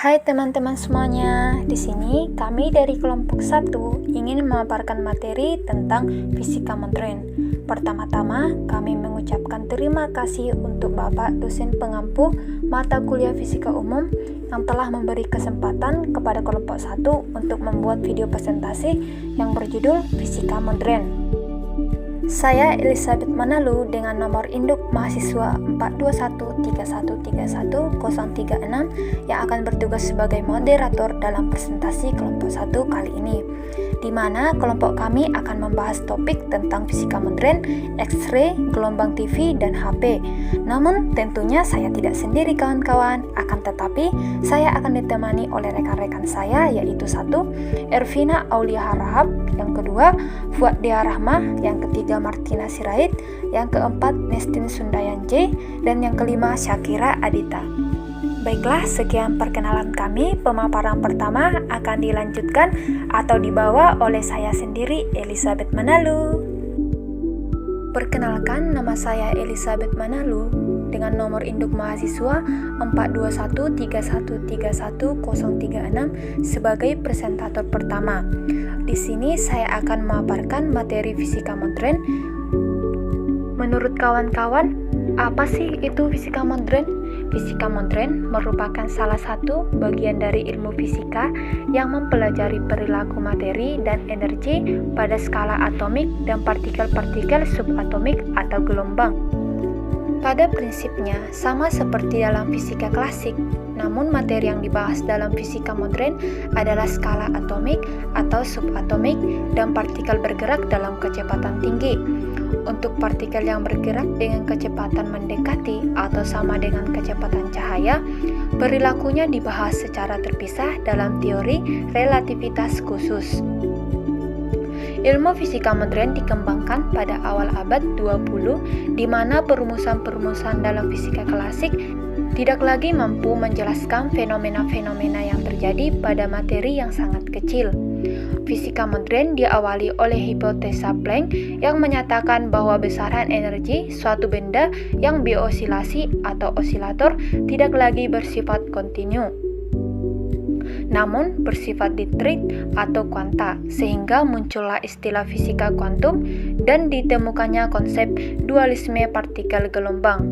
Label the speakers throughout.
Speaker 1: Hai teman-teman semuanya, di sini kami dari kelompok 1 ingin memaparkan materi tentang fisika modern. Pertama-tama, kami mengucapkan terima kasih untuk Bapak dosen pengampu mata kuliah fisika umum yang telah memberi kesempatan kepada kelompok 1 untuk membuat video presentasi yang berjudul Fisika Modern. Saya Elizabeth Manalu dengan nomor induk mahasiswa 42131313036 yang akan bertugas sebagai moderator dalam presentasi kelompok 1 kali ini, di mana kelompok kami akan membahas topik tentang fisika modern, X-ray, gelombang TV, dan HP. Namun tentunya saya tidak sendiri kawan-kawan, akan tetapi saya akan ditemani oleh rekan-rekan saya, yaitu 1. Ervina Aulia Harahap, yang kedua Fuad Dia Rahmah, yang ketiga Martina Sirait, yang keempat Nestin Sundayan J, dan yang kelima Syakira Adita. Baiklah, sekian perkenalan kami. Pemaparan pertama akan dilanjutkan atau dibawa oleh saya sendiri, Elizabeth Manalu. Perkenalkan, nama saya Elizabeth Manalu dengan nomor induk mahasiswa 42131313036 sebagai presentator pertama. Di sini saya akan memaparkan materi fisika modern. Menurut kawan-kawan, apa sih itu fisika modern? Fisika modern merupakan salah satu bagian dari ilmu fisika yang mempelajari perilaku materi dan energi pada skala atomik dan partikel-partikel subatomik atau gelombang. Pada prinsipnya, sama seperti dalam fisika klasik, namun materi yang dibahas dalam fisika modern adalah skala atomik atau subatomik dan partikel bergerak dalam kecepatan tinggi. Untuk partikel yang bergerak dengan kecepatan mendekati atau sama dengan kecepatan cahaya, perilakunya dibahas secara terpisah dalam teori relativitas khusus. Ilmu fisika modern dikembangkan pada awal abad 20, di mana perumusan-perumusan dalam fisika klasik tidak lagi mampu menjelaskan fenomena-fenomena yang terjadi pada materi yang sangat kecil. Fisika modern diawali oleh hipotesa Planck yang menyatakan bahwa besaran energi suatu benda yang biosilasi atau osilator tidak lagi bersifat kontinu, namun bersifat discrete atau kuanta, sehingga muncullah istilah fisika kuantum dan ditemukannya konsep dualisme partikel gelombang.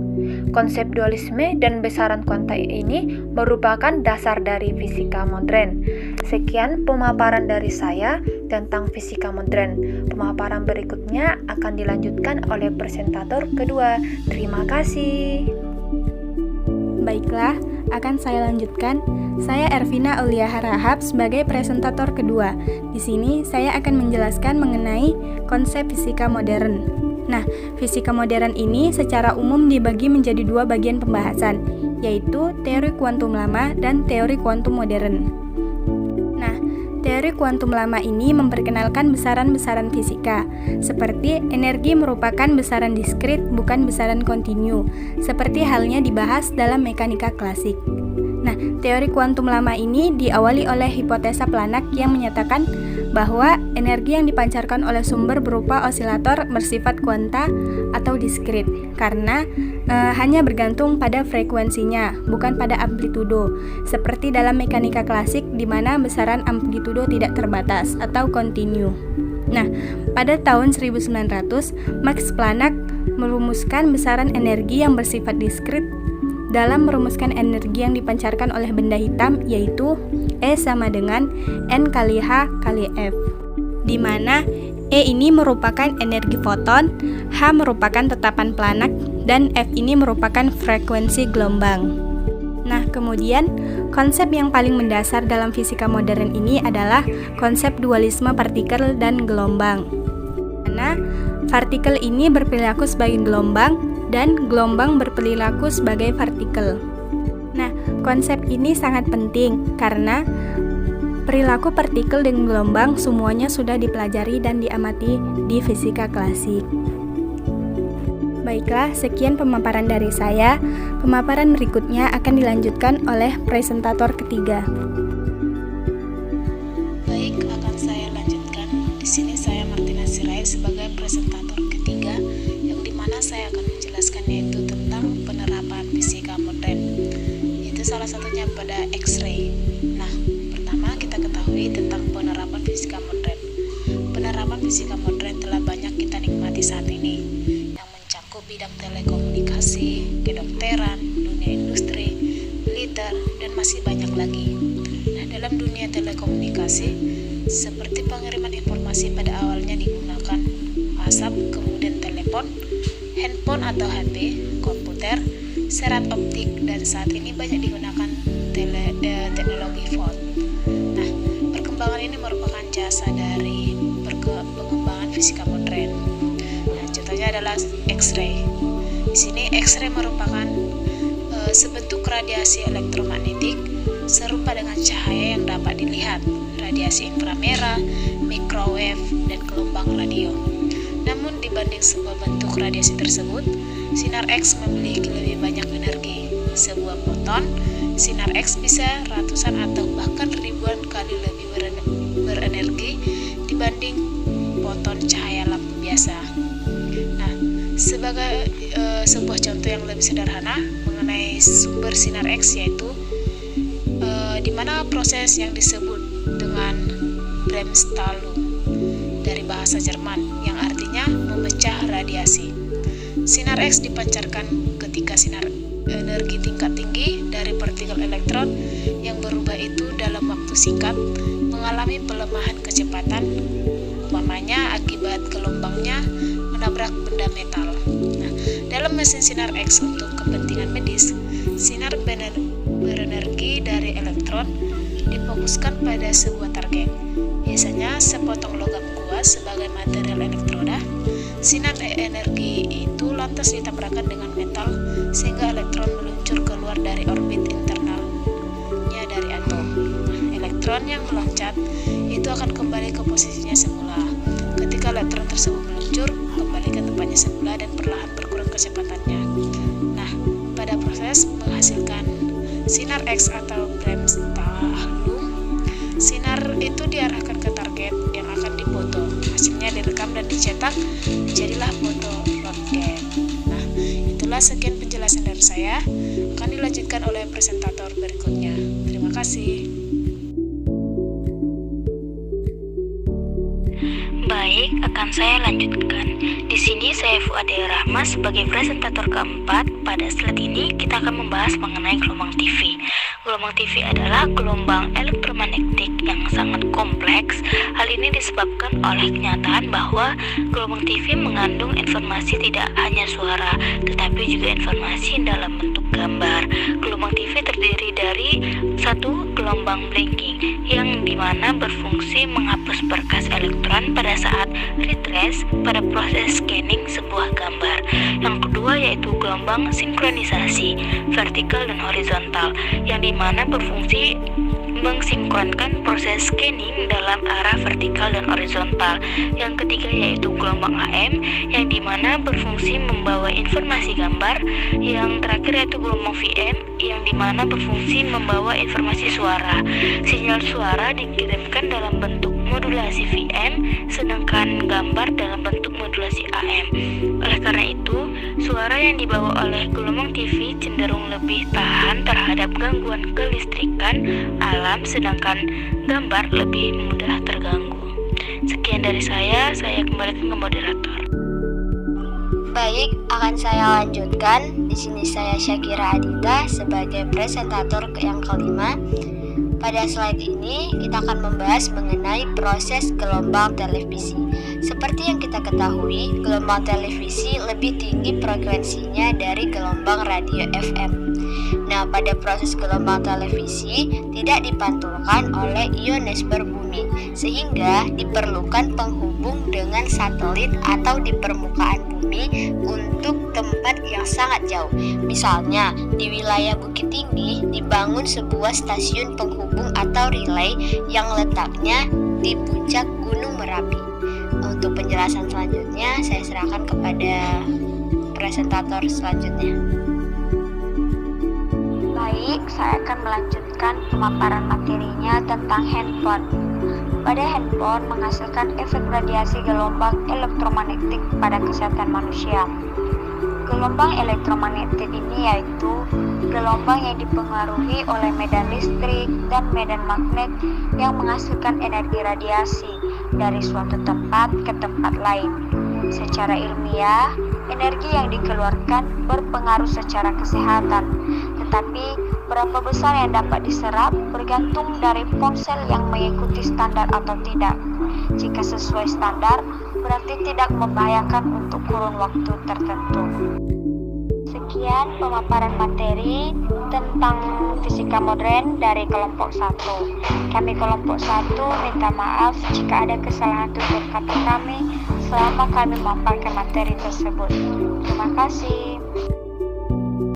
Speaker 1: Konsep dualisme dan besaran kuanta ini merupakan dasar dari fisika modern. Sekian pemaparan dari saya tentang fisika modern. Pemaparan berikutnya akan dilanjutkan oleh presentator kedua. Terima kasih.
Speaker 2: Baiklah, akan saya lanjutkan. Saya Ervina Aulia Harahap sebagai presentator kedua. Di sini saya akan menjelaskan mengenai konsep fisika modern. Nah, fisika modern ini secara umum dibagi menjadi dua bagian pembahasan, yaitu teori kuantum lama dan teori kuantum modern. Nah, teori kuantum lama ini memperkenalkan besaran-besaran fisika, seperti energi merupakan besaran diskrit bukan besaran kontinu, seperti halnya dibahas dalam mekanika klasik. Nah, teori kuantum lama ini diawali oleh hipotesa Planck yang menyatakan bahwa energi yang dipancarkan oleh sumber berupa osilator bersifat kuanta atau diskrit karena hanya bergantung pada frekuensinya, bukan pada amplitudo, seperti dalam mekanika klasik di mana besaran amplitudo tidak terbatas atau kontinu. Nah, pada tahun 1900, Max Planck merumuskan besaran energi yang bersifat diskrit dalam merumuskan energi yang dipancarkan oleh benda hitam, yaitu E sama dengan N kali H kali F, di mana E ini merupakan energi foton, H merupakan tetapan Planck, dan F ini merupakan frekuensi gelombang. Nah, kemudian konsep yang paling mendasar dalam fisika modern ini adalah konsep dualisme partikel dan gelombang, karena partikel ini berperilaku sebagai gelombang dan gelombang berperilaku sebagai partikel. Nah, konsep ini sangat penting karena perilaku partikel dan gelombang semuanya sudah dipelajari dan diamati di fisika klasik. Baiklah, sekian pemaparan dari saya. Pemaparan berikutnya akan dilanjutkan oleh presentator ketiga.
Speaker 3: Baik, akan saya lanjutkan. Di sini saya Martina Sirait sebagai presentator ketiga, yang dimana saya akan menjelaskan yaitu tentang penerapan fisika modern. Yaitu salah satunya pada X-ray. Nah, pertama kita ketahui tentang penerapan fisika modern. Penerapan fisika modern telah banyak kita nikmati saat ini, yang mencakup bidang telekomunikasi, kedokteran, dunia industri, militer, dan masih banyak lagi. Nah, dalam dunia telekomunikasi, seperti pengiriman informasi pada awalnya digunakan asap, kemudian telepon, handphone atau HP, komputer, serat optik, dan saat ini banyak digunakan teknologi phone. Nah, perkembangan ini merupakan jasa dari pengembangan fisika modern. Nah, contohnya adalah X-ray. Di sini X-ray merupakan sebentuk radiasi elektromagnetik serupa dengan cahaya yang dapat dilihat, radiasi inframerah, microwave, dan gelombang radio. Namun dibanding sebuah bentuk radiasi tersebut, sinar X memiliki lebih banyak energi. Sebuah foton sinar X bisa ratusan atau bahkan ribuan kali lebih berenergi dibanding foton cahaya lampu biasa. Nah, sebagai sebuah contoh yang lebih sederhana mengenai sumber sinar X, yaitu di mana proses yang disebut dengan Bremsstrahlung dari bahasa Jerman yang artinya memecah radiasi. Sinar X dipancarkan ketika sinar energi tingkat tinggi dari partikel elektron yang berubah itu dalam waktu singkat mengalami pelemahan kecepatan, umpamanya akibat gelombangnya menabrak benda metal. Nah, dalam mesin sinar X untuk kepentingan medis, sinar berenergi dari elektron difokuskan pada sebuah target, biasanya sepotong logam kuas sebagai material elektroda. Sinar energi itu lantas ditabrakkan dengan metal sehingga elektron meluncur keluar dari orbit internalnya dari atom. Nah, elektron yang meloncat itu akan kembali ke posisinya semula. Ketika elektron tersebut meluncur kembali ke tempatnya semula dan perlahan berkurang kecepatannya. Nah, pada proses menghasilkan sinar X atau Bremsstrahlung, sinar itu diarahkan ke target yang akan dipoto. Hasilnya direkam dan dicetak, jadilah foto Röntgen. Nah, itulah sekian penjelasan dari saya. Akan dilanjutkan oleh presentator berikutnya. Terima kasih.
Speaker 4: Baik, akan saya lanjutkan. Di sini saya Fuadil Rahma sebagai presentator keempat. Pada slide ini kita akan membahas mengenai gelombang TV. Gelombang TV adalah gelombang elektromagnetik yang sangat kompleks. Hal ini disebabkan oleh kenyataan bahwa gelombang TV mengandung informasi tidak hanya suara, tetapi juga informasi dalam bentuk gambar. Gelombang TV terdiri dari satu gelombang blinking, yang dimana berfungsi menghapus berkas elektron pada saat retrace pada proses scanning sebuah gambar. Yang kedua yaitu gelombang sinkronisasi, vertikal dan horizontal, yang dimana berfungsi mensinkronkan proses scanning dalam arah vertikal dan horizontal. Yang ketiga yaitu gelombang AM, yang dimana berfungsi membawa informasi gambar. Yang terakhir yaitu gelombang VM, yang dimana berfungsi membawa informasi suara. Sinyal suara dikirimkan dalam bentuk modulasi VM, sedangkan gambar dalam bentuk modulasi AM. Oleh karena itu, suara yang dibawa oleh gelombang TV cenderung lebih tahan terhadap gangguan kelistrikan alam, sedangkan gambar lebih mudah terganggu. Sekian dari saya kembalikan ke moderator.
Speaker 5: Baik, akan saya lanjutkan. Di sini saya Syakira Adita sebagai presentator yang kelima. Pada slide ini kita akan membahas mengenai proses gelombang televisi. Seperti yang kita ketahui, gelombang televisi lebih tinggi frekuensinya dari gelombang radio FM. Nah, pada proses gelombang televisi tidak dipantulkan oleh ionosfer bumi, sehingga diperlukan penghubung dengan satelit atau di permukaan bumi untuk tempat yang sangat jauh. Misalnya, di wilayah Bukit Tinggi dibangun sebuah stasiun penghubung atau relay yang letaknya di puncak Gunung Merapi. Untuk penjelasan selanjutnya, saya serahkan kepada presentator selanjutnya.
Speaker 6: Baik, saya akan melanjutkan pemaparan materinya tentang handphone. Pada handphone menghasilkan efek radiasi gelombang elektromagnetik pada kesehatan manusia. Gelombang elektromagnetik ini yaitu gelombang yang dipengaruhi oleh medan listrik dan medan magnet yang menghasilkan energi radiasi dari suatu tempat ke tempat lain. Secara ilmiah, energi yang dikeluarkan berpengaruh secara kesehatan, tetapi berapa besar yang dapat diserap bergantung dari ponsel yang mengikuti standar atau tidak. Jika sesuai standar, berarti tidak membahayakan untuk kurun waktu tertentu. Sekian pemaparan materi tentang fisika modern dari kelompok 1. Kami kelompok 1 minta maaf jika ada kesalahan tutur kata kami selama kami memaparkan materi tersebut. Terima kasih.